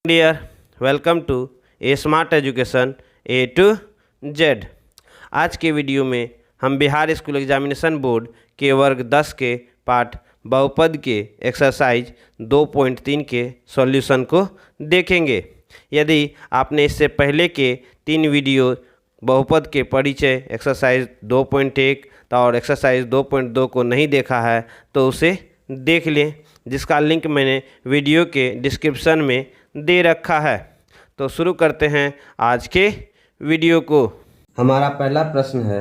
Dear, welcome to a smart education A to Z. आज के video में हम बिहार स्कूल एग्जामिनेशन बोर्ड के वर्ग 10 के पाठ बहुपद के एक्सरसाइज 2.3 के सॉल्यूशन को देखेंगे। यदि आपने इससे पहले के 3 वीडियो बहुपद के परिचय एक्सरसाइज 2.1 और एक्सरसाइज 2.2 को नहीं देखा है तो उसे देख लें, जिसका लिंक मैंने वीडियो के डिस्क्रिप्शन में दे रखा है। तो शुरू करते हैं आज के वीडियो को। हमारा पहला प्रश्न है,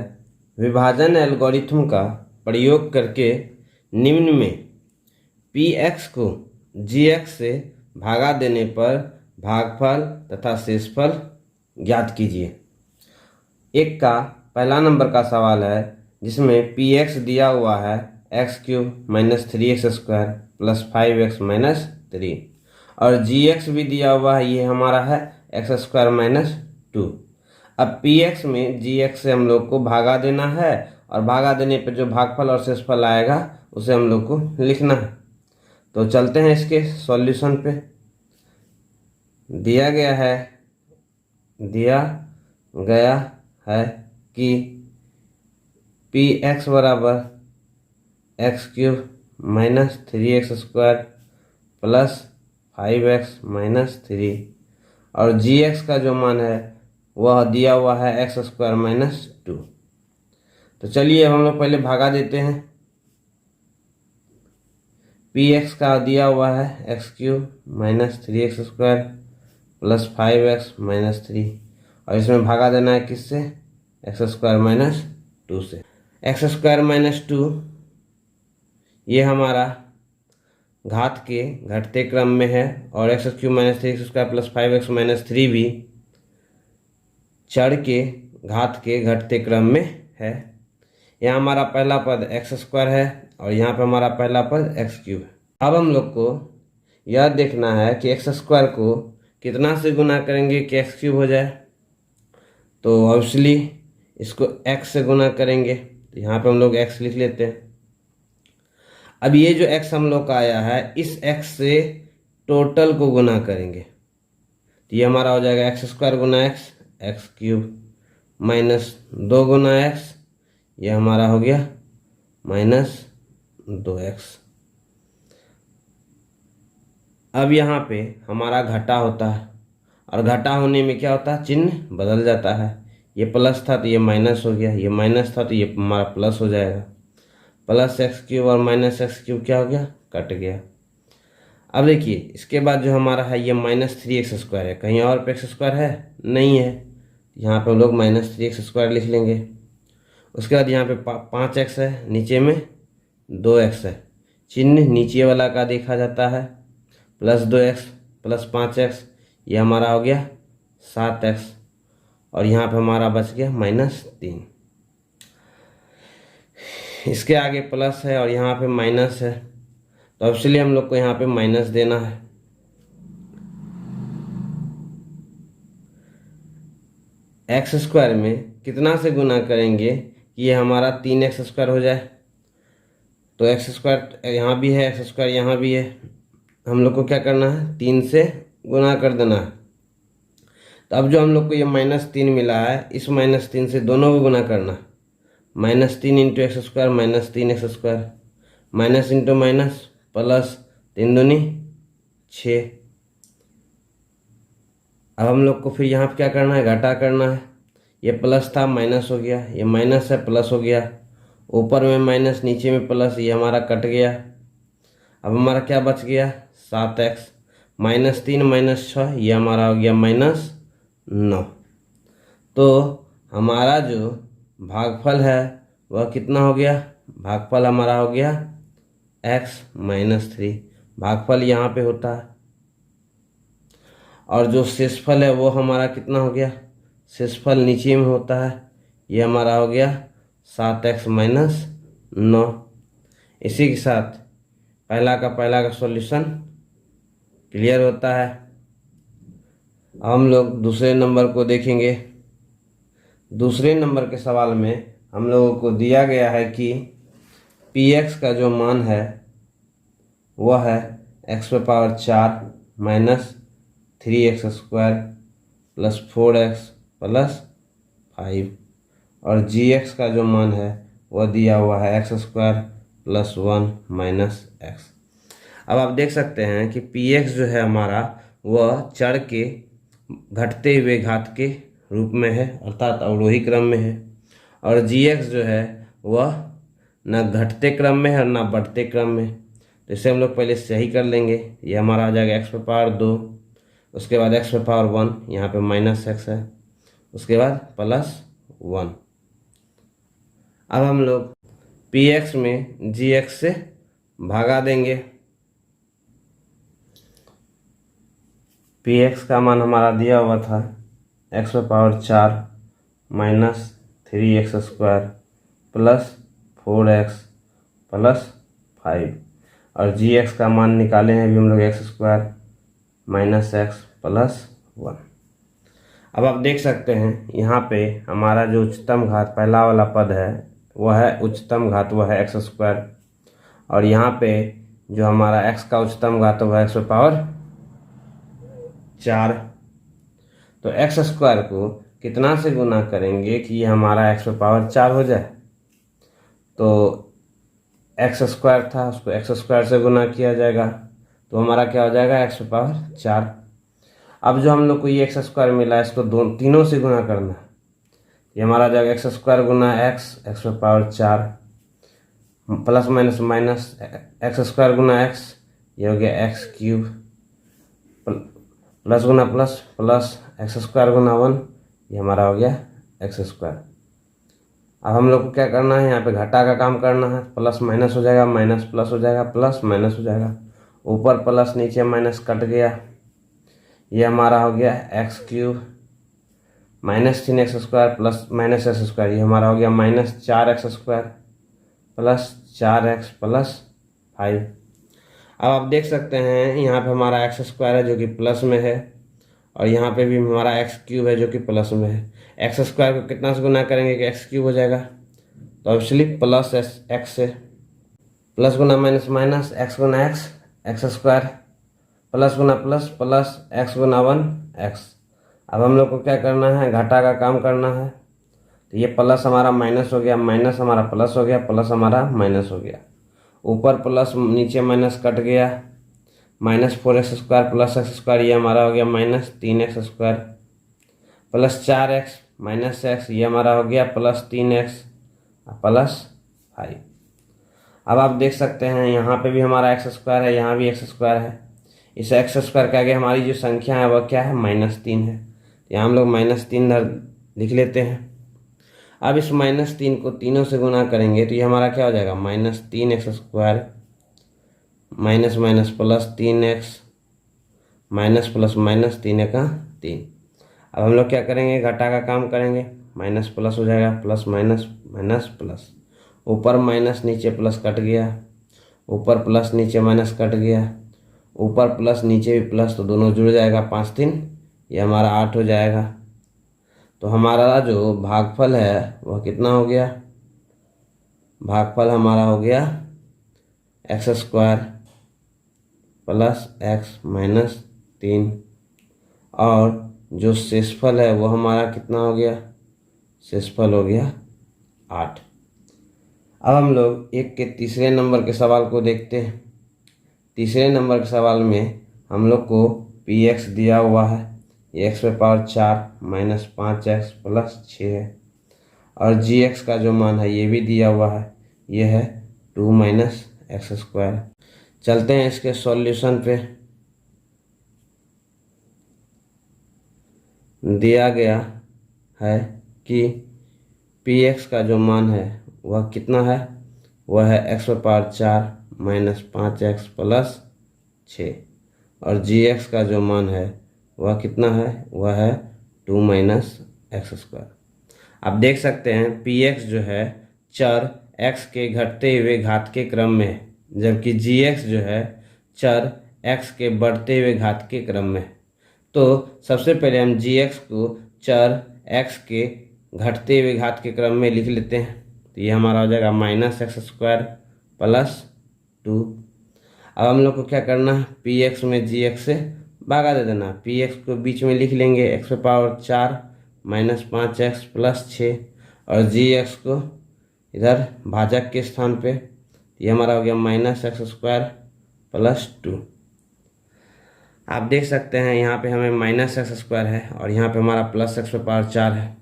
विभाजन एल्गोरिथम का प्रयोग करके निम्न में px को gx से भागा देने पर भागफल तथा शेषफल ज्ञात कीजिए। एक का पहला नंबर का सवाल है जिसमें px दिया हुआ है x³ - 3x² + 5x - 3 और gx भी दिया हुआ है, ये हमारा है x² - 2। अब px में gx से हम लोग को भागा देना है और भागा देने पर जो भागफल और शेषफल आएगा उसे हम लोग को लिखना है। तो चलते हैं इसके सॉल्यूशन पे। दिया गया है कि px बराबर x³ - 3x² + 5x - 3 और gx का जो मान है वह दिया हुआ है x² - 2। तो चलिए हम लोग पहले भागा देते हैं। px का दिया हुआ है x³ - 3x² + 5x - 3 और इसमें भागा देना है किससे? x² - 2 से। x² - 2 ये हमारा घात के घटते क्रम में है और x³ - 3x² + 5x - 3 भी चर के घात के घटते क्रम में है। यहाँ हमारा पहला पद x² है और यहाँ पे हमारा पहला पद x³ है। अब हम लोग को यह देखना है कि x² को कितना से गुना करेंगे कि x³ हो जाए। तो ऑब्वियसली इसको x से गुना करेंगे, तो यहाँ पे हम लोग x लिख लेते हैं। अब ये जो x हम लोग का आया है, इस x से टोटल को गुना करेंगे तो ये हमारा हो जाएगा x² गुना x, x³ - 2 गुना x, ये हमारा हो गया -2x। अब यहाँ पे हमारा घटा होता है और घटा होने में क्या होता है, चिन्ह बदल जाता है। ये प्लस था तो ये माइनस हो गया, ये माइनस था तो ये हमारा प्लस हो जाएगा। +x³ और -x³ क्या हो गया, कट गया। अब देखिए इसके बाद जो हमारा है ये -3x² है, कहीं और पे x² है नहीं है, यहाँ पे हम लोग -3x² लिख लेंगे। उसके बाद यहाँ पे 5x है, नीचे में 2x है, चिन्ह नीचे वाला का देखा जाता है। +2x + 5x ये हमारा हो गया 7x और यहाँ पे हमारा बच गया -3। इसके आगे प्लस है और यहाँ पे माइनस है, तो इसलिए हम लोग को यहाँ पे माइनस देना है। x² में कितना से गुना करेंगे कि ये हमारा 3x² हो जाए। तो x² यहाँ भी है, x² यहाँ भी है, हम लोग को क्या करना है, 3 से गुना कर देना है। तो अब जो हम लोग को ये -3 मिला है, इस -3 से दोनों को गुना करना है। -3 × x² - 3x², minus into minus plus, 3 दूनी 6। अब हम लोग को फिर यहाँ पे क्या करना है, घटा करना है। ये प्लस था माइनस हो गया, ये माइनस है प्लस हो गया, ऊपर में माइनस नीचे में प्लस, ये हमारा कट गया। अब हमारा क्या बच गया, 7x -3 - 6 ये हमारा हो गया -9। तो हमारा जो भागफल है वह कितना हो गया, भागफल हमारा हो गया x - 3। भागफल यहाँ पे होता है और जो शेषफल है वो हमारा कितना हो गया, शेषफल नीचे में होता है, ये हमारा हो गया 7x - 9। इसी के साथ पहला का सॉल्यूशन क्लियर होता है। अब हम लोग दूसरे नंबर को देखेंगे। दूसरे नंबर के सवाल में हम लोगों को दिया गया है कि px का जो मान है वह है x⁴ - 3x² plus 4x plus 5 और gx का जो मान है वह दिया हुआ है x² प्लस 1 माइनस x। अब आप देख सकते हैं कि px जो है हमारा वह चर के घटते हुए घात के रूप में है अर्थात अवरोही क्रम में है, और gx जो है वह न घटते क्रम में है और न बढ़ते क्रम में। तो इसे हम लोग पहले सही कर लेंगे। ये हमारा आ जाएगा x⁻2, उसके बाद x⁻1, यहाँ पे माइनस x है, उसके बाद प्लस 1। अब हम लोग px में gx से भागा देंगे। px का मान हमारा दिया हुआ था x⁻4 minus 3x² plus 4x plus 5 और gx का मान निकाले हैं अभी हम लोग x² माइनस x प्लस 1। अब आप देख सकते हैं यहाँ पे हमारा जो उच्चतम घात पहला वाला पद है वह है उच्चतम घात, वह है x², और यहाँ पे जो हमारा x का उच्चतम घात वह है x⁻4। तो x² को कितना से गुना करेंगे कि ये हमारा x⁻4 हो जाए? तो x² था, उसको x² से गुना किया जाएगा तो हमारा क्या हो जाएगा x⁻4। अब जो हम लोग को ये x² मिला है इसको तीनों से गुना करना है। ये हमारा आ जाएगा x² गुना x⁻4 plus minus minus x² गुना x, ये हो गया x³ प्लस गुना प्लस प्लस x² गुना 1, ये हमारा हो गया x²। अब हम लोग को क्या करना है, यहाँ पे घटा का काम करना है। प्लस माइनस हो जाएगा, माइनस प्लस हो जाएगा, प्लस माइनस हो जाएगा, ऊपर प्लस नीचे माइनस कट गया, ये हमारा हो गया x³ minus 3x² plus minus x², ये हमारा हो गया minus 4x² plus 4x plus 5। अब आप देख सकते हैं यहाँ पे हमारा x² है जो कि प्लस में है, और यहाँ पे भी हमारा x³ है जो कि प्लस में है। x² को कितना से गुना करेंगे कि x³ हो जाएगा? तो ऑब्वियसली प्लस x से, प्लस गुना माइनस माइनस x गुना x, x² प्लस गुना प्लस प्लस x गुना 1 x। अब हम लोग को क्या करना है, घटा का काम करना है। तो ये प्लस हमारा माइनस हो गया, माइनस हमारा प्लस हो गया, प्लस हमारा माइनस हो गया, ऊपर प्लस नीचे माइनस कट गया, माइनस 4x² प्लस x², ये हमारा हो गया minus 3x² plus 4x minus x, ये हमारा हो गया प्लस 3x प्लस 5। अब आप देख सकते हैं यहाँ पे भी हमारा x² है, यहाँ भी x² है। इस x² के आगे हमारी जो संख्या है वह क्या है, -3 है। तो यहाँ हम लोग -3 लिख लेते हैं। अब इस -3 को तीनों से गुना करेंगे तो ये हमारा क्या हो जाएगा, -3x² minus minus plus 3x minus plus minus 3 का 3। अब हम लोग क्या करेंगे, घटा का काम करेंगे। माइनस प्लस हो जाएगा, प्लस माइनस माइनस प्लस, ऊपर माइनस नीचे प्लस कट गया, ऊपर प्लस नीचे माइनस कट गया, ऊपर प्लस नीचे भी प्लस, तो दोनों जुड़ जाएगा 5 3, ये हमारा 8 हो जाएगा। तो हमारा जो भागफल है वह कितना हो गया, भागफल हमारा हो गया x² प्लस x माइनस 3, और जो शेषफल है वो हमारा कितना हो गया, शेषफल हो गया 8। अब हम लोग एक के तीसरे नंबर के सवाल को देखते हैं। तीसरे नंबर के सवाल में हम लोग को px दिया हुआ है, ये x⁻4 माइनस 5x प्लस 6 है, और gx का जो मान है ये भी दिया हुआ है, ये है 2 माइनस x²। चलते हैं इसके सॉल्यूशन पे। दिया गया है कि px का जो मान है वह कितना है, वह है x⁻4 माइनस 5x प्लस 6, और gx का जो मान है वह कितना है, वह है 2 माइनस x²। आप देख सकते हैं px जो है चर x के घटते हुए घात के क्रम में है, जबकि gx जो है चर x के बढ़ते हुए घात के क्रम में है। तो सबसे पहले हम gx को चर x के घटते हुए घात के क्रम में लिख लेते हैं। तो ये हमारा हो जाएगा -x² प्लस 2। अब हम लोग को क्या करना है, px में gx से भागा दे देना। पी एक्स को बीच में लिख लेंगे एक्स पे पावर 4 माइनस 5x प्लस 6 और जी एक्स को इधर भाजक के स्थान पे, ये हमारा हो गया माइनस एक्स स्क्वायर प्लस 2। आप देख सकते हैं यहाँ पे हमें माइनस एक्स स्क्वायर है और यहाँ पे हमारा प्लस एक्स पे पावर 4 है,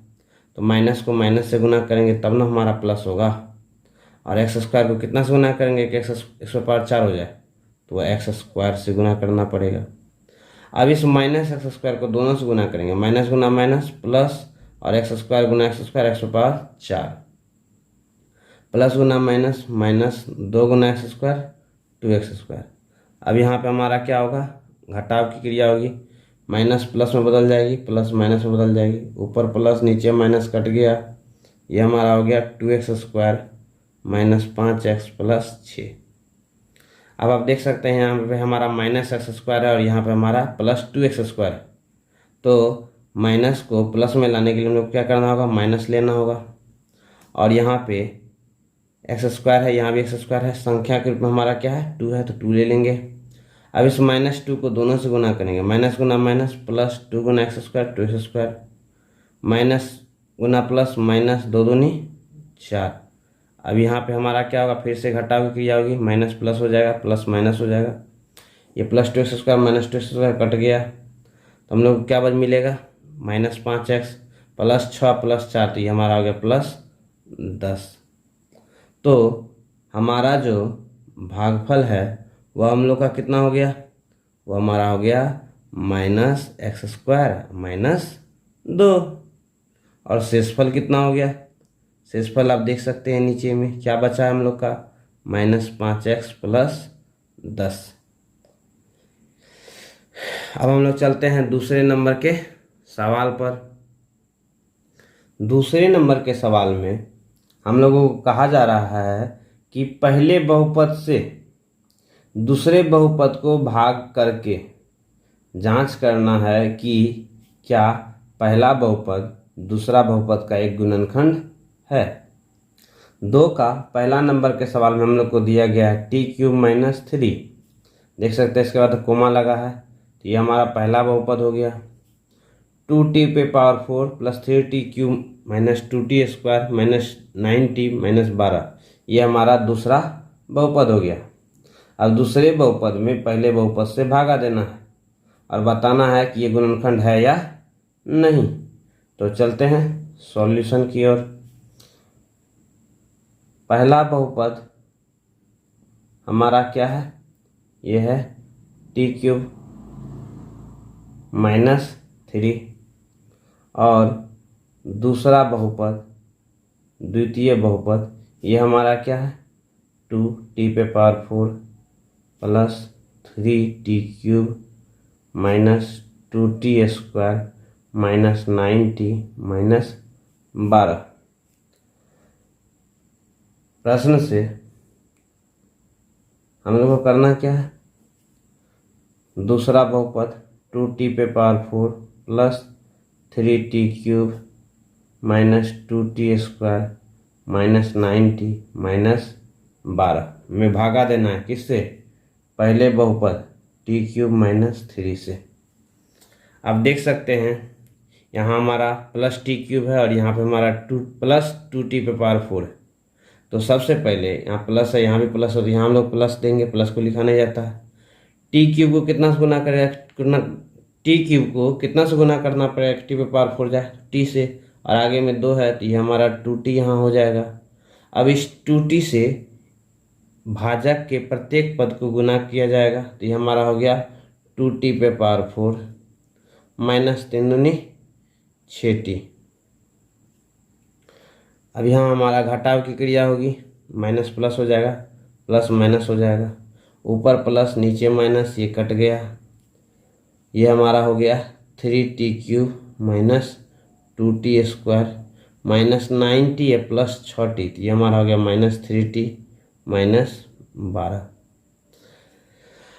तो माइनस को माइनस से गुना करेंगे तब ना हमारा प्लस होगा। और एक्स स्क्वायर को कितना से गुना करेंगे कि एक्स पे पावर 4 हो जाए, तो वह एक्स स्क्वायर से गुना करना पड़ेगा। अब इस माइनस एक्स स्क्वायर को दोनों से गुना करेंगे, माइनस गुना माइनस प्लस और एक्स स्क्वायर गुना एक्स स्क्वायर एक्स पे पावर 4 प्लस गुना माइनस माइनस 2 गुना एक्स स्क्वायर 2x स्क्वायर। अब यहाँ पे हमारा क्या होगा, घटाव की क्रिया होगी, माइनस प्लस में बदल जाएगी, प्लस माइनस में बदल जाएगी, ऊपर प्लस नीचे माइनस कट गया, ये हमारा हो गया 2x square minus 5x plus 6। अब आप देख सकते हैं यहाँ पे हमारा माइनस एक्स स्क्वायर है और यहाँ पे हमारा प्लस 2x स्क्वायर है, तो माइनस को प्लस में लाने के लिए हम लोग क्या करना होगा, माइनस लेना होगा। और यहाँ पे एक्स स्क्वायर है, यहाँ भी एक्स स्क्वायर है, संख्या के रूप में हमारा क्या है 2 है, तो 2 ले लेंगे। अब इस माइनस 2 को दोनों से गुना करेंगे, माइनस गुना माइनस प्लस 2 गुना x square 2x square minus गुना प्लस माइनस 2 दूनी 4। अब यहाँ पे हमारा क्या होगा, फिर से घटाव की क्रिया होगी, माइनस प्लस हो जाएगा प्लस माइनस हो जाएगा, ये plus 2x square minus 2x square cut गया, तो हम लोग को क्या बच मिलेगा, माइनस 5x प्लस 6 प्लस 4, तो ये हमारा हो गया प्लस 10। तो हमारा जो भागफल है वह हम लोग का कितना हो गया, वो हमारा हो गया माइनस एक्स स्क्वायर माइनस 2। और शेषफल कितना हो गया, शेषफल आप देख सकते हैं नीचे में क्या बचा है हम लोग का, माइनस 5x प्लस 10। अब हम लोग चलते हैं दूसरे नंबर के सवाल पर। दूसरे नंबर के सवाल में हम लोगों को कहा जा रहा है कि पहले बहुपद से दूसरे बहुपद को भाग करके जांच करना है कि क्या पहला बहुपद दूसरा बहुपद का एक गुणनखंड है। 2 का पहला नंबर के सवाल में हम लोग को दिया गया है t³ माइनस 3, देख सकते हैं इसके बाद कोमा लगा है, तो ये हमारा पहला बहुपद हो गया। 2t पे power 4 plus 3t³ minus 2t square minus 9t minus 12, ये हमारा दूसरा बहुपद हो गया। अब दूसरे बहुपद में पहले बहुपद से भागा देना है और बताना है कि ये गुणनखंड है या नहीं। तो चलते हैं सॉल्यूशन की ओर। पहला बहुपद हमारा क्या है, ये है t³ माइनस 3 और दूसरा बहुपद द्वितीय बहुपद ये हमारा क्या है 2t पे power 4 plus 3t³ minus 2t square minus 9t minus 12। प्रश्न से हम लोग को करना क्या है, दूसरा बहुपद 2t पे power 4 plus 3t³ minus 2t square minus 9t minus 12 में भागा देना है किससे, पहले बहुपद t³ माइनस 3 से। आप देख सकते हैं यहाँ हमारा प्लस t³ है और यहाँ पे हमारा 2 प्लस 2t पे पावर 4 है, तो सबसे पहले यहाँ प्लस है, यहाँ भी प्लस है, तो यहाँ हम लोग प्लस देंगे, प्लस को लिखा नहीं जाता है। t³ को कितना से गुना करेगा, t³ को कितना से गुना करना पड़ेगा, t पे पावर 4 जाए t से, और आगे में 2 है तो ये हमारा 2t यहाँ हो जाएगा। अब इस 2t से भाजक के प्रत्येक पद को गुना किया जाएगा, तो ये हमारा हो गया 2t पे पावर 4 माइनस 3 दूनी 6t। अब यहाँ हमारा घटाव की क्रिया होगी, माइनस प्लस हो जाएगा प्लस माइनस हो जाएगा, ऊपर प्लस नीचे माइनस, ये कट गया, ये हमारा हो गया 3t³ minus 2t square minus 9t है प्लस 6t, ये हमारा हो गया माइनस 3t माइनस 12।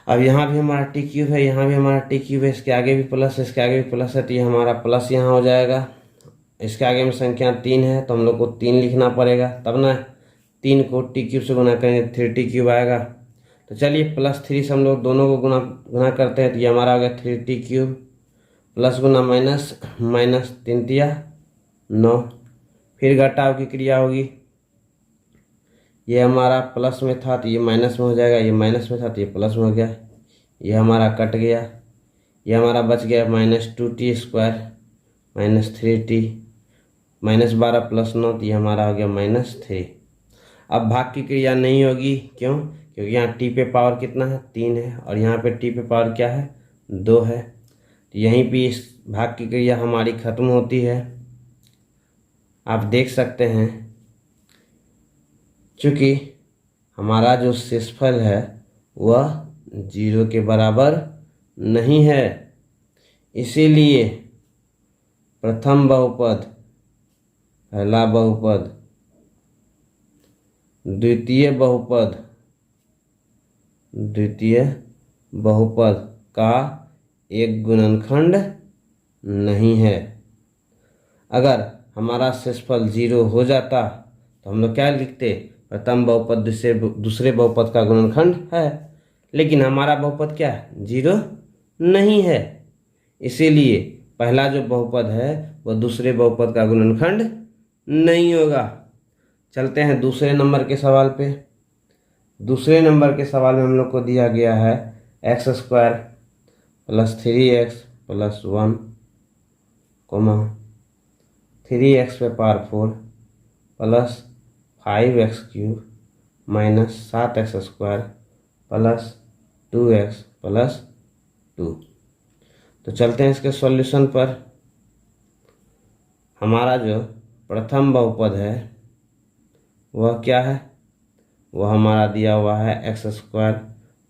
अब यहाँ भी हमारा t³ है, यहाँ भी हमारा t³ है, इसके आगे भी प्लस है, इसके आगे भी प्लस है, तो ये हमारा प्लस यहाँ हो जाएगा। इसके आगे में संख्या 3 है तो हम लोग को 3 लिखना पड़ेगा, तब ना 3 को t³ से गुना करेंगे 3t³ आएगा, तो चलिए +3 से हम लोग दोनों को गुना करते हैं, तो ये हमारा हो गया 3t³ प्लस गुना माइनस, माइनस 3 तिया 9, फिर घटाव की क्रिया होगी। ये हमारा प्लस में था तो ये माइनस में हो जाएगा, ये माइनस में था तो ये प्लस में हो गया, ये हमारा कट गया, ये हमारा बच गया -2t² -3t, -12 + 9 तो ये हमारा हो गया -3। अब भाग की क्रिया नहीं होगी, क्यों? क्योंकि यहाँ t पे पावर कितना है 3 है और यहाँ पे t पे पावर क्या है 2 है, तो यहीं पे इस भाग की क्रिया हमारी खत्म होती है। आप देख सकते हैं चूँकि हमारा जो शेषफल है वह 0 के बराबर नहीं है, इसीलिए प्रथम बहुपद, पहला बहुपद, द्वितीय बहुपद का एक गुणनखंड नहीं है। अगर हमारा शेषफल 0 हो जाता तो हम लोग क्या लिखते? प्रथम बहुपद दूसरे बहुपद का गुणनखंड है, लेकिन हमारा बहुपद क्या है 0 नहीं है, इसीलिए पहला जो बहुपद है वह दूसरे बहुपद का गुणनखंड नहीं होगा। चलते हैं दूसरे नंबर के सवाल पे। दूसरे नंबर के सवाल में हम लोग को दिया गया है x² + 3x + 1, 3x पे power 4 plus 5x³ -7x² plus 2x plus 2। तो चलते हैं इसके सॉल्यूशन पर। हमारा जो प्रथम बहुपद है वह क्या है? वह हमारा दिया हुआ है x²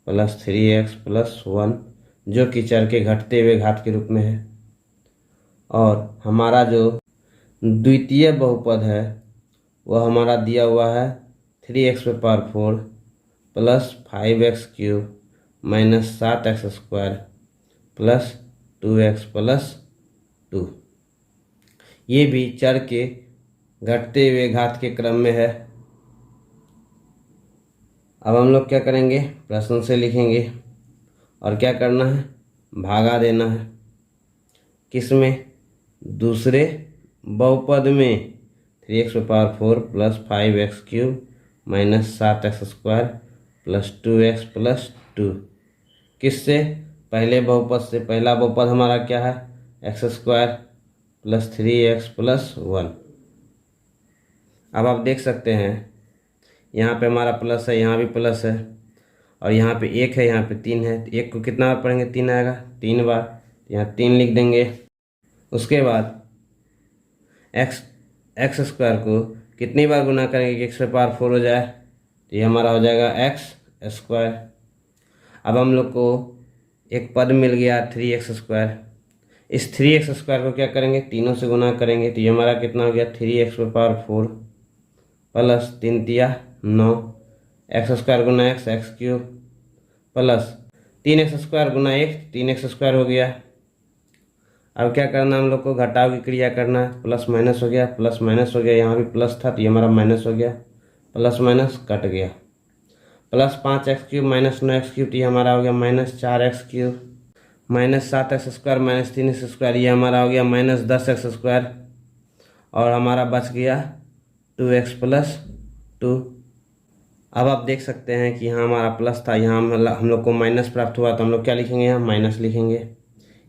+ 3x + 1, जो कि चर के घटते हुए घात के रूप में है। और हमारा जो द्वितीय बहुपद है वह हमारा दिया हुआ है 3x पे power 4 plus 5x³ -7x² plus 2x plus 2। ये भी चर के घटते हुए घात के क्रम में है। अब हम लोग क्या करेंगे? प्रश्न से लिखेंगे और क्या करना है? भागा देना है। किसमें? दूसरे बहुपद में 3x पे power 4 plus 5x³ -7x² plus 2x plus 2। किससे? पहले बहुपद से। पहला बहुपद हमारा क्या है? x² + 3x + 1। अब आप देख सकते हैं यहाँ पे हमारा प्लस है, यहाँ भी प्लस है, और यहाँ पे 1 है, यहाँ पे 3 है, तो 1 को कितना बार पढ़ेंगे? 3 आएगा, 3 बार, यहाँ 3 लिख देंगे। उसके बाद x² को कितनी बार गुना करेंगे कि x पे पावर 4 हो जाए? तो ये हमारा हो जाएगा x²। अब हम लोग को एक पद मिल गया 3x²। इस 3x² को क्या करेंगे? तीनों से गुना करेंगे, तो ये हमारा कितना हो गया? 3x पे पावर 4 प्लस 3 तिया 9, x² गुना x, x³ प्लस 3x² गुना 1, 3x² हो गया। अब क्या करना हम लोग को? घटाव की क्रिया करना है। प्लस माइनस हो गया, प्लस माइनस हो गया, यहाँ भी प्लस था तो ये हमारा माइनस हो गया, प्लस माइनस कट गया। प्लस 5x³ -9x³ तो ये हमारा हो गया -4x³ -7x² -3x², ये हमारा हो गया -10x², और हमारा बच गया 2x प्लस 2। अब आप देख सकते हैं कि यहाँ हमारा प्लस था, यहाँ हम लोग को माइनस प्राप्त हुआ, तो हम लोग क्या लिखेंगे? यहाँ माइनस लिखेंगे।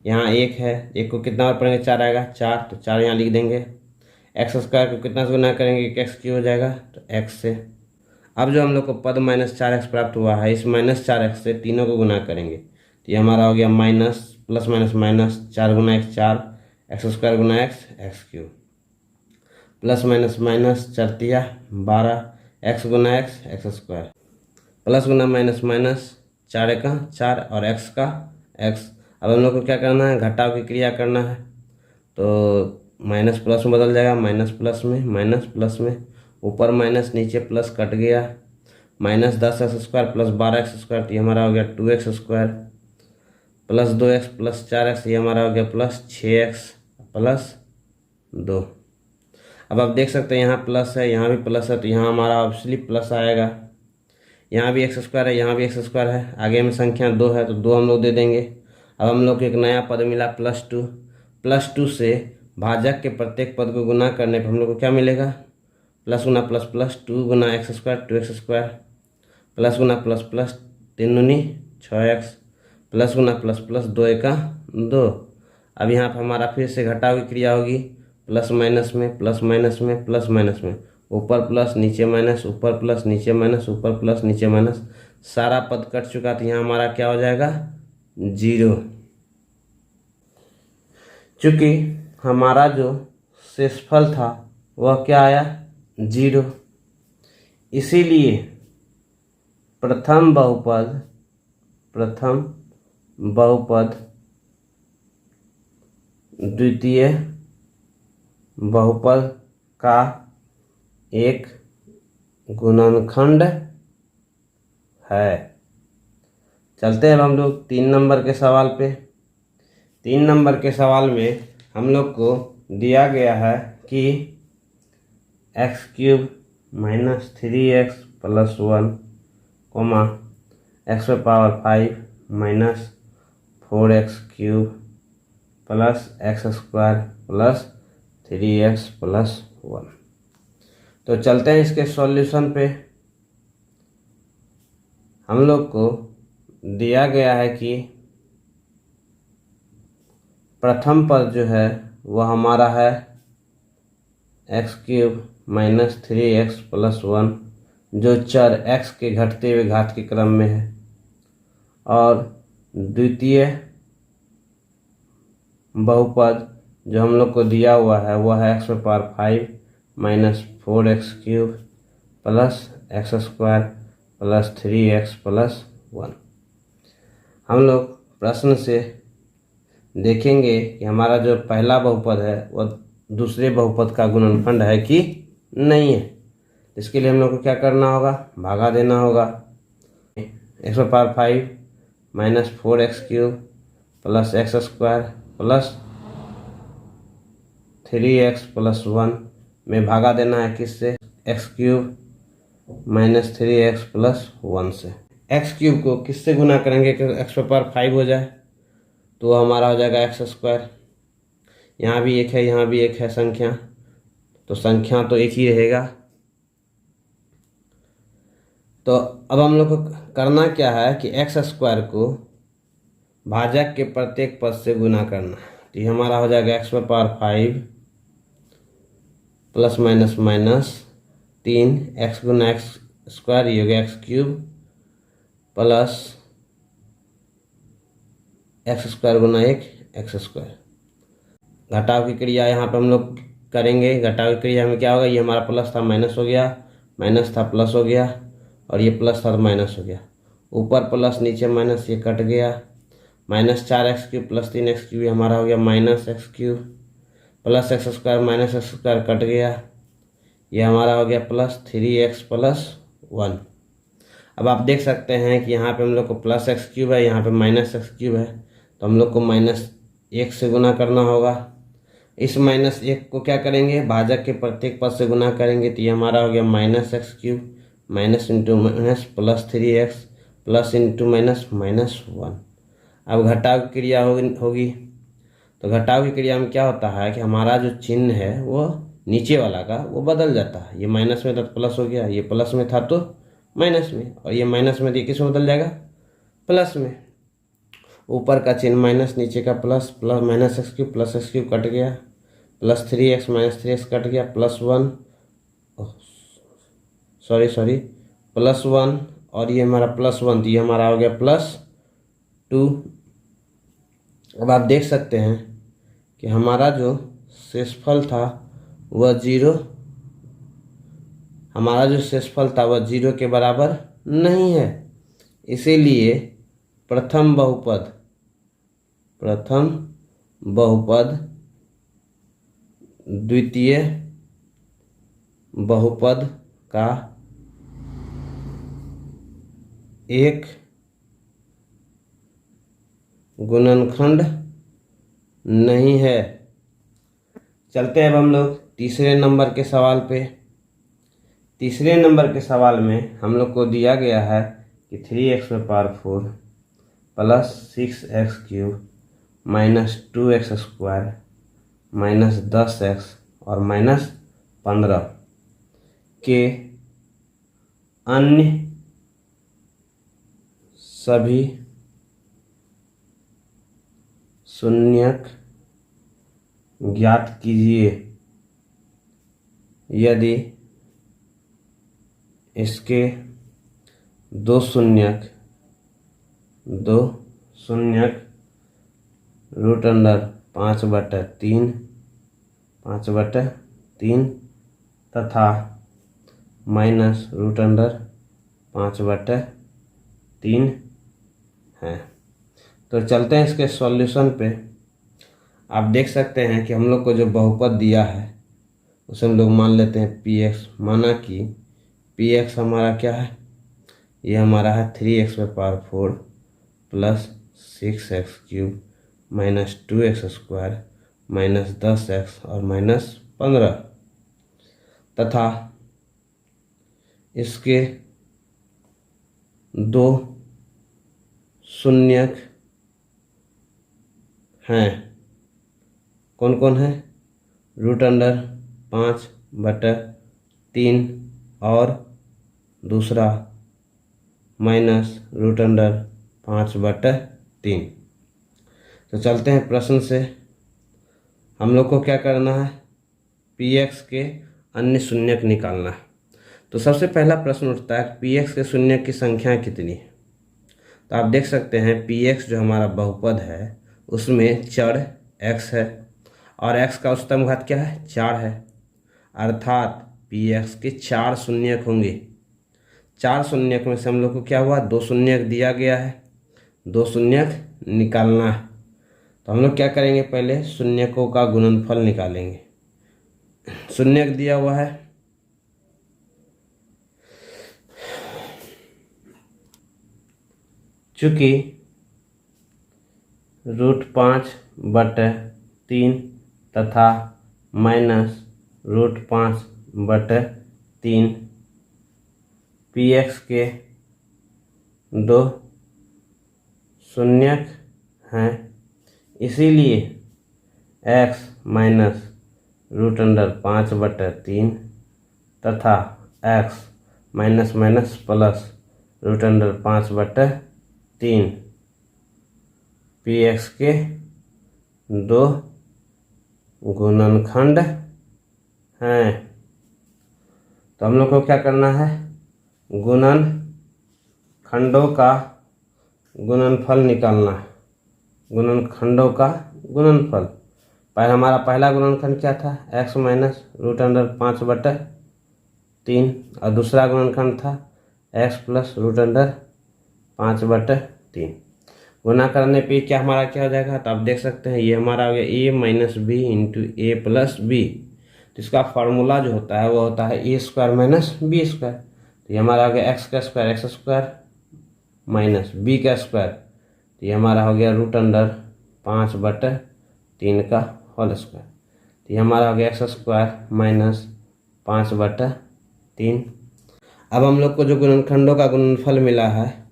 यहाँ 1 है, 1 को कितना बार पढ़ेंगे? 4 आएगा, 4, तो 4 यहाँ लिख देंगे। x² को कितना से गुना करेंगे कि x³ हो जाएगा? तो x से। अब जो हम लोग को पद -4x प्राप्त हुआ है, इस -4x से तीनों को गुना करेंगे, तो ये हमारा हो गया माइनस प्लस माइनस माइनस 4 गुना x 4, x² गुना x, x³ plus minus minus 4 तिया 12, x गुना x, x² प्लस गुना माइनस माइनस 4 एका 4 और x का x। अब हम लोग को क्या करना है? घटाव की क्रिया करना है, तो माइनस प्लस में बदल जाएगा, माइनस प्लस में, ऊपर माइनस नीचे प्लस कट गया, -10x² प्लस 12x², ये हमारा हो गया 2x² plus 2x plus 4x, ये हमारा हो गया प्लस 6x प्लस 2। अब आप देख सकते हैं यहाँ प्लस है, यहाँ भी प्लस है, तो यहाँ हमारा ऑब्वियसली प्लस आएगा। यहाँ भी एक्स स्क्वायर है, यहाँ भी एक्स स्क्वायर है, आगे में संख्या 2 है तो 2 हम लोग दे देंगे। अब हम लोग को एक नया पद मिला +2। +2 से भाजक के प्रत्येक पद को गुना करने पर हम लोग को क्या मिलेगा, प्लस गुना प्लस प्लस 2 गुना x square 2x square, plus गुना प्लस प्लस 3 दूनी 6x, प्लस गुना प्लस प्लस 2 एका 2। अब यहाँ पर हमारा फिर से घटाव की क्रिया होगी, प्लस माइनस में प्लस माइनस में प्लस माइनस में, ऊपर प्लस नीचे माइनस, ऊपर प्लस नीचे माइनस, ऊपर प्लस नीचे माइनस, सारा पद कट चुका तो यहाँ हमारा क्या हो जाएगा 0। चूँकि हमारा जो शेषफल था वह क्या आया 0, इसीलिए प्रथम बहुपद द्वितीय बहुपद का एक गुणनखंड है। चलते हैं अब हम लोग 3 नंबर के सवाल पे। 3 नंबर के सवाल में हम लोग को दिया गया है कि x³ - 3x + 1, x⁵ - 4x³ + x² + 3x + 1। तो चलते हैं इसके सॉल्यूशन पे। हम लोग को दिया गया है कि प्रथम पद जो है वह हमारा है x³ - 3x + 1, जो चर x के घटते हुए घात के क्रम में है, और द्वितीय बहुपद जो हम लोग को दिया हुआ है वह है x⁵ - 4x³ + x² + 3x + 1। हम लोग प्रश्न से देखेंगे कि हमारा जो पहला बहुपद है वह दूसरे बहुपद का गुणनखंड है कि नहीं है। इसके लिए हम लोग को क्या करना होगा, भागा देना होगा। x⁵ - 4x³ + x² + 3x + 1 में भागा देना है किससे, x³ - 3x + 1 से। x³ को किससे गुना करेंगे कि x⁵ हो जाए, तो हमारा हो जाएगा x²। यहाँ भी एक है, यहाँ भी एक है संख्या, तो संख्या तो एक ही रहेगा। तो अब हम लोग को करना क्या है कि x² को भाजक के प्रत्येक पद से गुना करना है। तो ये हमारा हो जाएगा x⁵ plus minus minus 3 x गुना x², ये हो गया x³ प्लस x² गुना 1 x²। घटाव की क्रिया यहाँ पर हम लोग करेंगे। घटाव की क्रिया में क्या होगा, ये हमारा प्लस था माइनस हो गया, माइनस था प्लस हो गया, और ये प्लस था तो माइनस हो गया, ऊपर प्लस नीचे माइनस, ये कट गया। -4x³ + 3x³ हमारा हो गया -x³ plus x² - x² cut गया, ये हमारा हो गया +3x + 1। अब आप देख सकते हैं कि यहाँ पे हम लोग को +x³ है, यहाँ पे -x³ है, तो हम लोग को -1 से गुना करना होगा। इस -1 को क्या करेंगे, भाजक के प्रत्येक पद से गुना करेंगे, तो ये हमारा हो गया -x³ minus into minus +3x plus into minus -1। अब घटाव की क्रिया होगी, तो घटाव की क्रिया में क्या होता है कि हमारा जो चिन्ह है वो नीचे वाला का वो बदल जाता है। ये माइनस में था तो प्लस हो गया, ये प्लस में था तो माइनस में, और ये माइनस में तो किस में बदल जाएगा, प्लस में। ऊपर का चिन्ह माइनस, नीचे का plus, plus -x³ plus x³ cut गया, +3x - 3x कट गया, +1 +1, और ये हमारा +1, तो ये हमारा हो गया +2। अब आप देख सकते हैं कि हमारा जो शेषफल था वह 0 के बराबर नहीं है। इसीलिए प्रथम बहुपद द्वितीय बहुपद का एक गुणनखंड नहीं है। चलते हैं अब हम लोग तीसरे नंबर के सवाल पे। तीसरे नंबर के सवाल में हम लोग को दिया गया है कि 3x⁴ plus 6x³ minus 2x² minus 10x और माइनस 15 के अन्य सभी शून्यक ज्ञात कीजिए यदि इसके दो शून्यक √5/3 तथा माइनस √5/3 हैं। तो चलते हैं इसके सॉल्यूशन पे। आप देख सकते हैं कि हम लोग को जो बहुपद दिया है उसे हम लोग मान लेते हैं px, माना कि px हमारा क्या है, ये हमारा है 3x⁴ plus 6x³ minus 2x² minus 10x और माइनस 15 तथा इसके दो शून्यक हैं। कौन कौन है? √5/3 और दूसरा माइनस √5/3। तो चलते हैं प्रश्न से। हम लोग को क्या करना है, px के अन्य शून्यक निकालना है। तो सबसे पहला प्रश्न उठता है px के शून्यक की संख्या कितनी है। तो आप देख सकते हैं px जो हमारा बहुपद है उसमें चर x है और x का उच्चतम घात क्या है, 4 है, अर्थात px के 4 शून्यक होंगे। 4 शून्यक में से हम लोग को क्या हुआ, 2 शून्यक दिया गया है, 2 शून्यक निकालना है। तो हम लोग क्या करेंगे, पहले शून्यकों का गुणनफल निकालेंगे। शून्यक दिया हुआ है चूँकि √5/3 तथा माइनस √5/3 px के 2 शून्यक हैं, इसीलिए x माइनस √5/3 तथा x minus minus plus √5/3 px के 2 गुणनखंड हैं। तो हम लोग को क्या करना है, गुणनखंडों का गुणनफल निकालना है। गुणनखंडों का गुणनफल, पहले हमारा पहला गुणनखंड क्या था, x माइनस √5/3 और दूसरा गुणनखंड था x प्लस √5/3। गुना करने पे क्या हमारा क्या हो जाएगा, तो आप देख सकते हैं ये हमारा हो गया a minus b into a plus b. तो इसका फार्मूला जो होता है वो होता है a² माइनस b²। तो ये हमारा हो गया x² माइनस b²। तो ये हमारा हो गया √5/3 का होल स्क्वायर। तो ये हमारा हो गया x² माइनस 5/3। अब हम लोग को जो गुणनखंडों का गुणनफल मिला है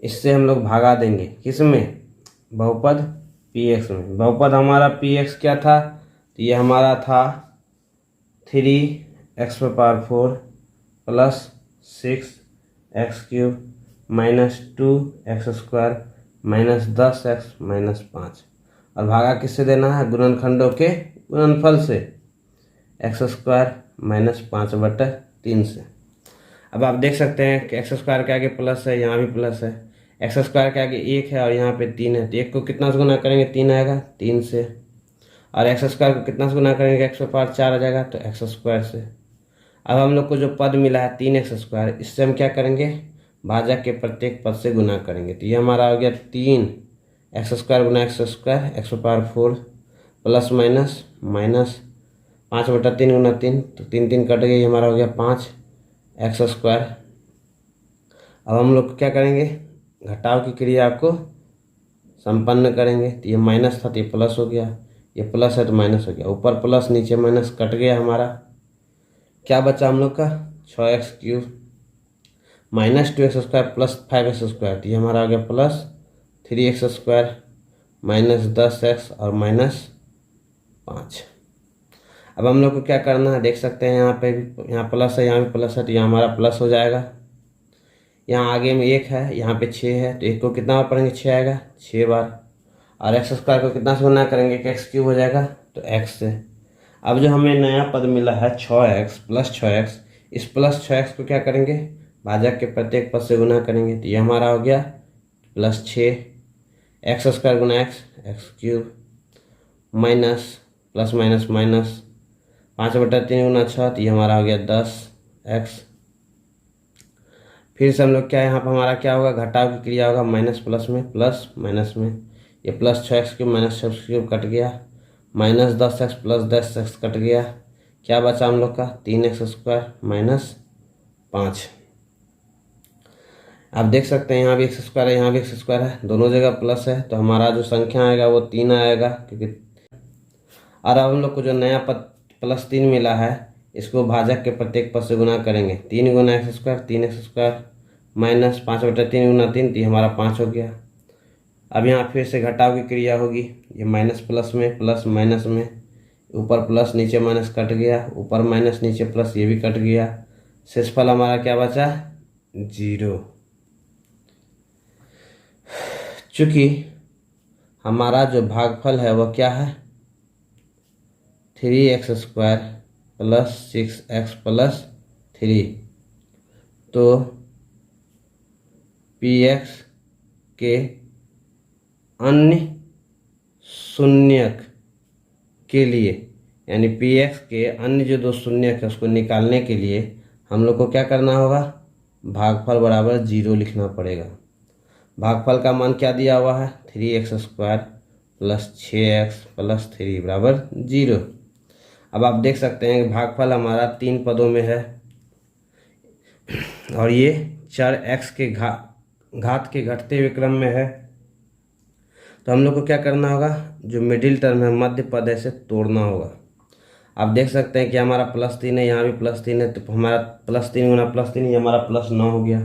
इससे हम लोग भागा देंगे, किसमें, बहुपद px में। बहुपद हमारा px क्या था, तो ये हमारा था 3x⁴ plus 6x³ minus 2x² minus 10x minus 5 और भागा किससे देना है, गुणनखंडों के गुणनफल से, x² माइनस 5/3 से। अब आप देख सकते हैं कि x² के आगे प्लस है, यहाँ भी प्लस है, x² के आगे 1 है और यहाँ पे 3 है। तो 1 को कितना से गुना करेंगे, 3 आएगा, 3 से। और x² को कितना से गुना करेंगे, x⁴ 4 आ जाएगा, तो x² से। अब हम लोग को जो पद मिला है 3x², इससे हम क्या करेंगे, भाजक के प्रत्येक पद से गुना करेंगे। तो ये हमारा हो गया 3x² गुना x² प्लस माइनस माइनस 5/3 गुना 3, तो 3 3 कट गई, हमारा हो गया 5x²। अब हम लोग क्या करेंगे, घटाव की क्रिया को संपन्न करेंगे। तो ये माइनस था तो ये प्लस हो गया, ये प्लस है तो माइनस हो गया, ऊपर प्लस नीचे माइनस, कट गया हमारा। क्या बचा हम लोग का 6x³ minus 2x² plus 5x², तो ये हमारा आ गया प्लस 3x² माइनस 10x और माइनस 5। अब हम लोग को क्या करना है, देख सकते हैं यहाँ पे भी, यहाँ प्लस है, यहाँ भी प्लस है, तो यहाँ हमारा प्लस हो जाएगा। यहाँ आगे में 1 है, यहाँ पे 6 है, तो 1 को कितना बार पढ़ेंगे, 6 आएगा 6 बार। और x² को कितना से गुना करेंगे कि x³ हो जाएगा, तो x से। अब जो हमें नया पद मिला है 6x प्लस 6x, इस प्लस 6x को क्या करेंगे, भाजक के प्रत्येक पद से गुना करेंगे, तो ये हमारा हो गया प्लस 6 x² गुना x³ minus plus minus minus 5/3 गुना 6, तो ये हमारा हो गया 10x। फिर से हम लोग क्या, यहाँ पर हमारा क्या होगा, घटाव की क्रिया होगा, माइनस प्लस में प्लस माइनस में, ये plus 6x³ minus 6x³ cut गया, minus 10x plus 10x cut गया, क्या बचा हम लोग का 3x² माइनस 5। आप देख सकते हैं यहाँ भी x² है, यहाँ भी x² है, दोनों जगह प्लस है, तो हमारा जो संख्या आएगा वो 3 आएगा, क्योंकि और अब हम लोग को जो नया पद प्लस 3 मिला है, इसको भाजक के प्रत्येक पद से गुना करेंगे, 3 गुना x² 3x² माइनस 5/3 गुना 3, तो हमारा 5 हो गया। अब यहाँ फिर से घटाव की क्रिया होगी, ये माइनस प्लस में प्लस माइनस में, ऊपर प्लस नीचे माइनस कट गया, ऊपर माइनस नीचे प्लस, ये भी कट गया, शेषफल हमारा क्या बचा 0। चूँकि हमारा जो भागफल है वह क्या है 3x² प्लस 6x प्लस 3, तो px के अन्य शून्यक के लिए, यानी px के अन्य जो 2 शून्यक है उसको निकालने के लिए हम लोग को क्या करना होगा, भागफल बराबर 0 लिखना पड़ेगा। भागफल का मान क्या दिया हुआ है 3x² प्लस 6x प्लस 3 बराबर 0। अब आप देख सकते हैं कि भागफल हमारा 3 पदों में है, और ये चर x के घात के घटते हुए क्रम में है, तो हम लोग को क्या करना होगा, जो मिडिल टर्म है मध्य पद है इसे तोड़ना होगा। आप देख सकते हैं कि हमारा प्लस 3 है, यहाँ भी प्लस 3 है, तो हमारा प्लस 3 गुना प्लस 3, ये हमारा प्लस 9 हो गया।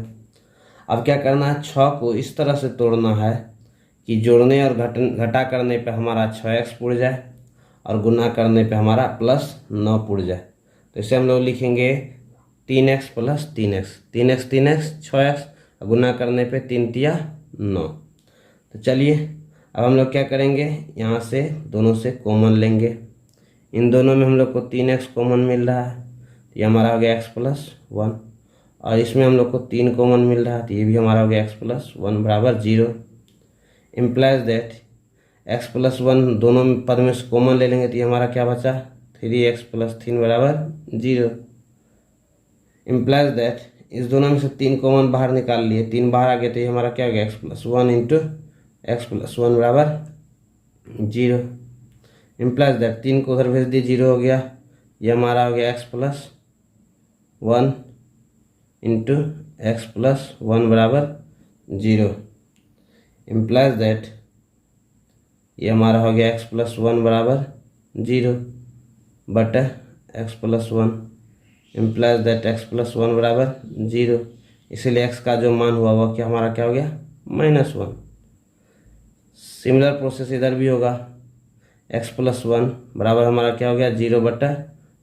अब क्या करना है, 6 को इस तरह से तोड़ना है कि जोड़ने और घटा करने पे हमारा 6x पुड़ जाए और गुना करने पे हमारा प्लस 9 पुड़ जाए। तो इसे हम लोग लिखेंगे 3x plus 3x, 3x 3x 6x, और गुना करने पे 3 तिया 9। तो चलिए अब हम लोग क्या करेंगे, यहाँ से दोनों से कॉमन लेंगे, इन दोनों में हम लोग को 3x कॉमन मिल रहा है, तो ये हमारा हो गया x प्लस 1, और इसमें हम लोग को 3 कॉमन मिल रहा है, तो ये भी हमारा हो गया x प्लस 1 बराबर 0। इम्प्लाइज दैट x प्लस 1 दोनों पद में से कॉमन ले लेंगे, तो ये हमारा क्या बचा 3x प्लस 3 बराबर 0। इम्प्लाइज दैट इस दोनों में से 3 कॉमन बाहर निकाल लिए, 3 बाहर आ गए, तो ये हमारा क्या हो गया x plus 1 into x plus 1 बराबर 0। इम्प्लाइज दैट 3 को उधर भेज दिए 0 हो गया, ये हमारा हो गया x plus 1 into x plus 1 बराबर 0। इम्प्लाइज दैट ये हमारा हो गया x प्लस 1 बराबर 0 बटा x plus 1। Implies that x plus 1 बराबर 0, इसीलिए x का जो मान हुआ वह क्या हमारा क्या हो गया -1। सिमिलर प्रोसेस इधर भी होगा, x प्लस 1 बराबर हमारा क्या हो गया 0 बटा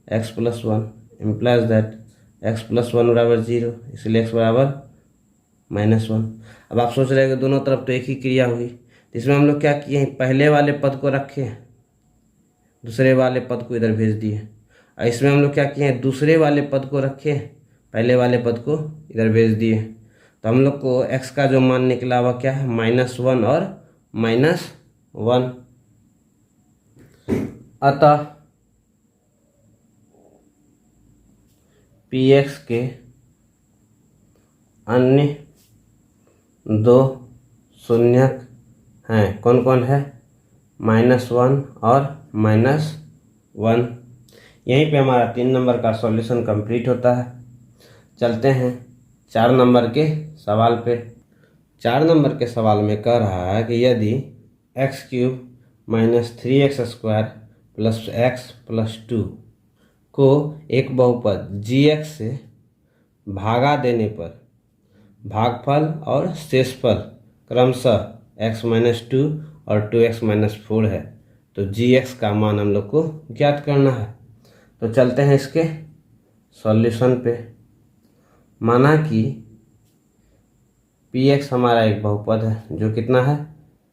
x plus 1। Implies that x plus 1 बराबर 0, इसलिए x बराबर -1। अब आप सोच रहे हैं कि दोनों तरफ तो एक ही क्रिया हुई, तो इसमें हम लोग क्या किए हैं, पहले वाले पद को रखे, दूसरे वाले पद को इधर भेज दिए, और इसमें हम लोग क्या किए हैं, दूसरे वाले पद को रखे, पहले वाले पद को इधर भेज दिए। तो हम लोग को x का जो मान निकला हुआ क्या है -1 और -1। अतः px के अन्य 2 शून्यक हैं, कौन कौन है -1 और -1। यहीं पे हमारा 3 नंबर का सॉल्यूशन कंप्लीट होता है। चलते हैं 4 नंबर के सवाल पे। 4 नंबर के सवाल में कह रहा है कि यदि x³ - 3x² + x + 2 को एक बहुपद gx से भागा देने पर भागफल और शेषफल क्रमशः x-2 और 2x-4 है, तो gx का मान हम लोग को ज्ञात करना है। तो चलते हैं इसके सॉल्यूशन पे। माना कि px हमारा एक बहुपद है जो कितना है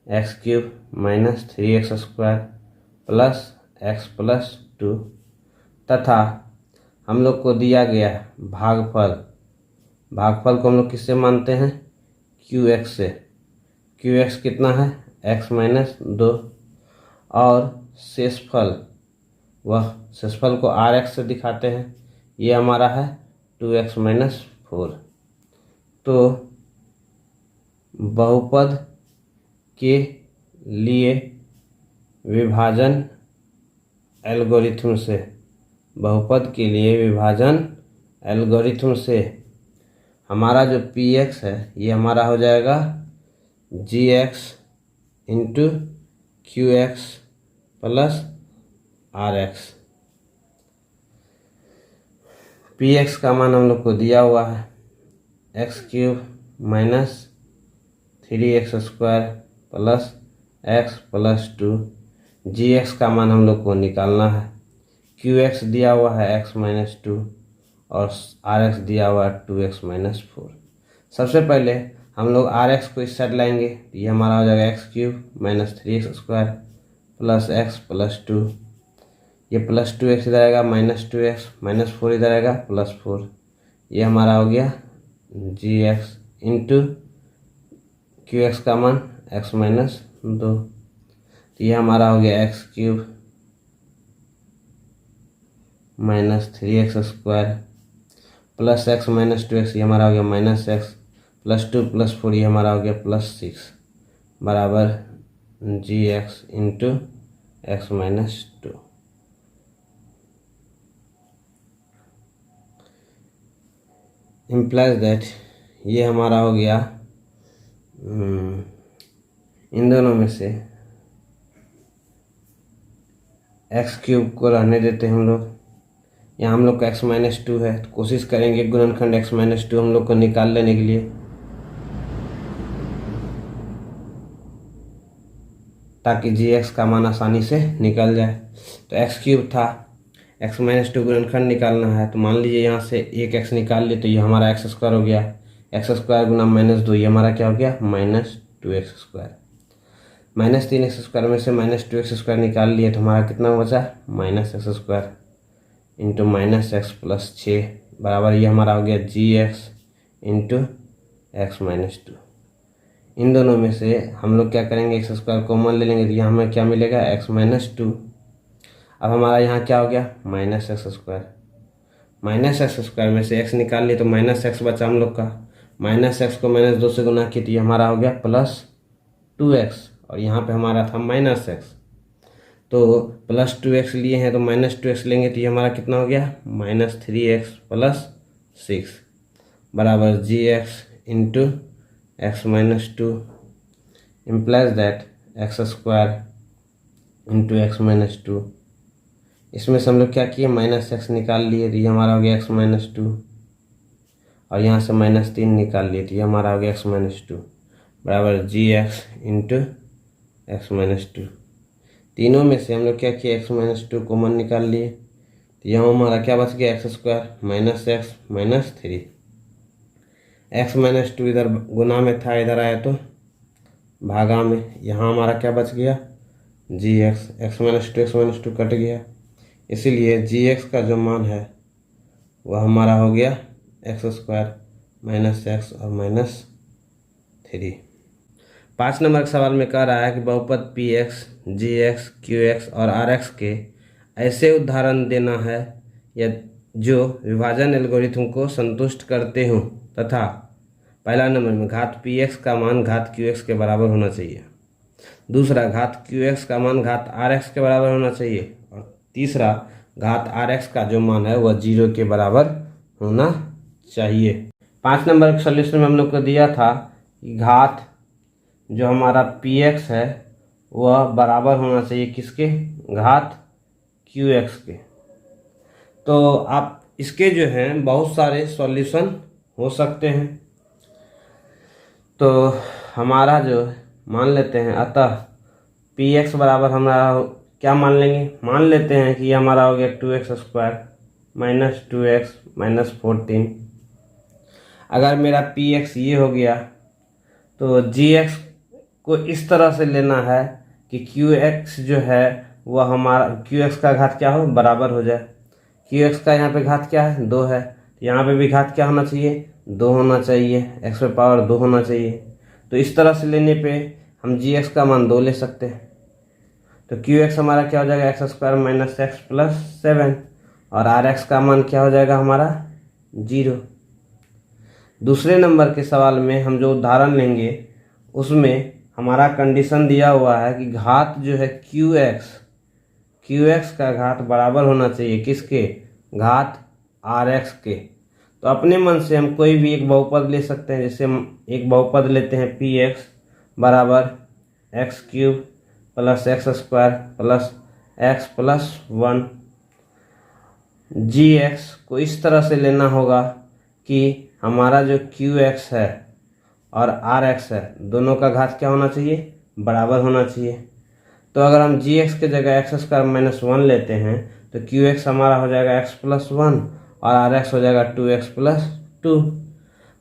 x³ minus 3x² plus x plus 2, तथा हम लोग को दिया गया भागफल को हम लोग किससे मानते हैं qx से। qx कितना है x-2 और शेषफल, वह शेषफल को rx से दिखाते हैं, ये हमारा है 2x-4। तो बहुपद के लिए विभाजन एल्गोरिथम से, बहुपद के लिए विभाजन एल्गोरिथम से हमारा जो px है ये हमारा हो जाएगा gx into qx plus rx। px का मान हम लोग को दिया हुआ है x³ minus 3x² plus x plus 2। gx का मान हम लोग को निकालना है, qx दिया हुआ है x-2 और rx दिया हुआ है 2x-4। सबसे पहले हम लोग rx को इस साइड लाएंगे, ये हमारा हो जाएगा x³ minus 3x² plus x plus 2, ये प्लस 2x इधर आएगा माइनस 2x माइनस 4 इधर आएगा प्लस 4, ये हमारा हो गया gx इंटू qx का मान x-2, तो ये हमारा हो गया x³ minus 3x² plus x minus 2x, ये हमारा हो गया माइनस x प्लस 2 प्लस 4, ये हमारा हो गया प्लस 6 बराबर gx into x-2। Implies that ये हमारा हो गया इन दोनों में से x³ को रहने देते हैं हम लोग, यहाँ हम लोग का x-2 है, तो कोशिश करेंगे गुणनखंड x-2 हम लोग को निकाल लेने के लिए, ताकि gx का मान आसानी से निकल जाए। तो x³ था, x-2 गुणनखंड निकालना है, तो मान लीजिए यहाँ से एक x निकाल लिए, तो ये हमारा x² हो गया, x² गुना -2, ये हमारा क्या हो गया -2x²। -3x² में से -2x² निकाल लिए, तो हमारा कितना बचा -x² इंटू -x प्लस 6 बराबर ये हमारा हो गया gx इंटू x-2। इन दोनों में से हम लोग क्या करेंगे x² कॉमन ले लेंगे, तो यहाँ हमें क्या मिलेगा x-2। अब हमारा यहाँ क्या हो गया -x², -x² में से x निकाल लिए तो -x बचा हम लोग का, -x को -2 से गुना किया, तो ये हमारा हो गया +2x और यहाँ पे हमारा था -x, तो +2x लिए हैं तो -2x लेंगे, तो ये हमारा कितना हो गया -3x प्लस 6 बराबर gx into x-2 implies that x² into x-2। इसमें से हम लोग क्या किए -x निकाल लिए, तो ये हमारा हो गया x-2 और यहाँ से -3 निकाल लिए, तो ये हमारा हो गया x-2 बराबर gx इंटू x-2। तीनों में से हम लोग क्या किए x-2 कॉमन निकाल लिए, तो यहाँ हमारा क्या बच गया x² minus x minus 3, x-2 इधर गुना में था, इधर आया तो भागा में, यहाँ हमारा क्या बच गया gx, x-2 कट गया, इसीलिए gx का जो मान है वह हमारा हो गया x² माइनस x और -3। 5 नंबर के सवाल में कह रहा है कि बहुपद px, gx, qx और rx के ऐसे उदाहरण देना है या जो विभाजन एल्गोरिथम को संतुष्ट करते हों तथा पहला नंबर में घात px का मान घात qx के बराबर होना चाहिए, दूसरा घात qx का मान घात rx के बराबर होना चाहिए और तीसरा घात rx का जो मान है वह 0 के बराबर होना चाहिए। 5 नंबर के सॉल्यूशन में हम लोग को दिया था कि घात जो हमारा px है वह बराबर होना चाहिए किसके घात qx के। तो आप इसके जो हैं बहुत सारे सॉल्यूशन हो सकते हैं। तो हमारा जो मान लेते हैं, अतः पी एक्स बराबर हमारा क्या मान लेंगे, मान लेते हैं कि हमारा हो गया 2x² माइनस 2x माइनस 14। अगर मेरा पी एक्स ये हो गया तो जी एक्स को इस तरह से लेना है कि क्यू एक्स जो है वह हमारा क्यू एक्स का घात क्या हो, बराबर हो जाए। क्यू एक्स का यहाँ पे घात क्या है, 2 है, यहाँ पे भी घात क्या होना चाहिए, 2 होना चाहिए, एक्स पे पावर 2 होना चाहिए। तो इस तरह से लेने पे हम जी एक्स का मान 2 ले सकते हैं। तो क्यू एक्स हमारा क्या हो जाएगा, x² माइनस एक्स प्लस 7, और आर एक्स का मान क्या हो जाएगा हमारा 0। दूसरे नंबर के सवाल में हम जो उदाहरण लेंगे उसमें हमारा कंडीशन दिया हुआ है कि घात जो है क्यू एक्स का घात बराबर होना चाहिए किसके, घात आर एक्स के। तो अपने मन से हम कोई भी एक बहुपद ले सकते हैं। जैसे हम एक बहुपद लेते हैं पी एक्स बराबर x³ plus x² plus x plus 1। जी एक्स को इस तरह से लेना होगा कि हमारा जो क्यू एक्स है और आर एक्स है दोनों का घात क्या होना चाहिए, बराबर होना चाहिए। तो अगर हम जी एक्स के जगह x² माइनस 1 लेते हैं तो क्यू एक्स हमारा हो जाएगा x प्लस 1 और आर एक्स हो जाएगा 2x प्लस 2।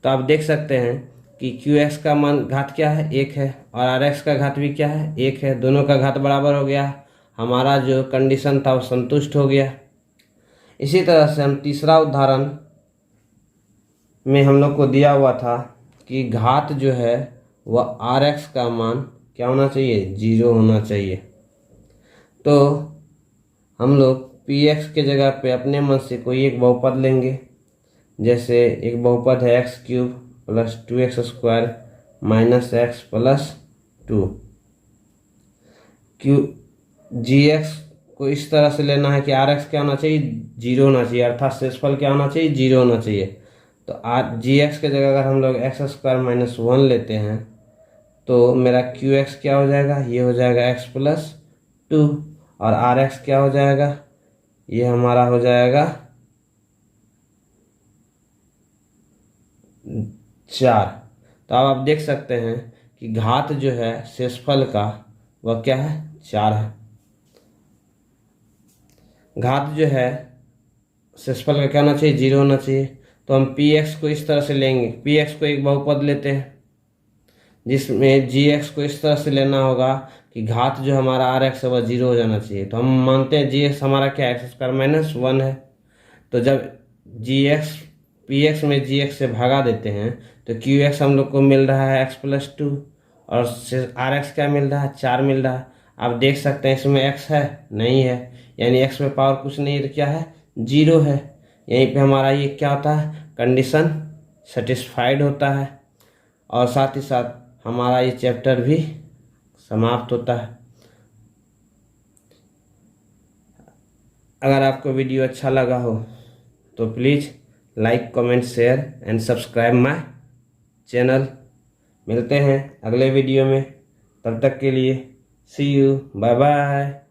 तो आप देख सकते हैं कि क्यू एक्स का मान घात क्या है, 1 है, और आर एक्स का घात भी क्या है, 1 है। दोनों का घात बराबर हो गया, हमारा जो कंडीशन था वो संतुष्ट हो गया। इसी तरह से हम तीसरा उदाहरण में हम लोग को दिया हुआ था कि घात जो है वह आर एक्स का मान क्या होना चाहिए, 0 होना चाहिए। तो हम लोग पी एक्स के जगह पे अपने मन से कोई एक बहुपद लेंगे। जैसे एक बहुपद है x³ plus 2x² minus x plus 2। Q g x को इस तरह से लेना है कि आर एक्स क्या होना चाहिए, 0 होना चाहिए, अर्थात शेषफल क्या होना चाहिए, 0 होना चाहिए। तो आर जी एक्स के जगह अगर हम लोग x² माइनस 1 लेते हैं तो मेरा क्यू एक्स क्या हो जाएगा, ये हो जाएगा x प्लस 2, और आर एक्स क्या हो जाएगा, ये हमारा हो जाएगा 4। तो अब आप देख सकते हैं कि घात जो है शेषफल का वह क्या है, 4 है। घात जो है शेषफल का क्या होना चाहिए, 0 होना चाहिए। तो हम पी एक्स को इस तरह से लेंगे, पी एक्स को एक बहुपद लेते हैं जिसमें जी एक्स को इस तरह से लेना होगा कि घात जो हमारा आर एक्स है वह 0 हो जाना चाहिए। तो हम मानते हैं जी एक्स हमारा क्या है, x² माइनस 1 है। तो जब जी एक्स पी एक्स में जी एक्स से भगा देते हैं तो क्यू एक्स हम लोग को मिल रहा है x प्लस 2, और आर एक्स क्या मिल रहा है, 4 मिल रहा है। आप देख सकते हैं इसमें x है, नहीं है, यानी x में पावर कुछ नहीं है तो क्या है, 0 है। यहीं पे हमारा ये क्या होता है, कंडीशन सेटिस्फाइड होता है, और साथ ही साथ हमारा ये चैप्टर भी समाप्त होता है। अगर आपको वीडियो अच्छा लगा हो तो please like, comment, share and subscribe my channel. मिलते हैं अगले वीडियो में, तब तक के लिए सी यू, बाय बाय।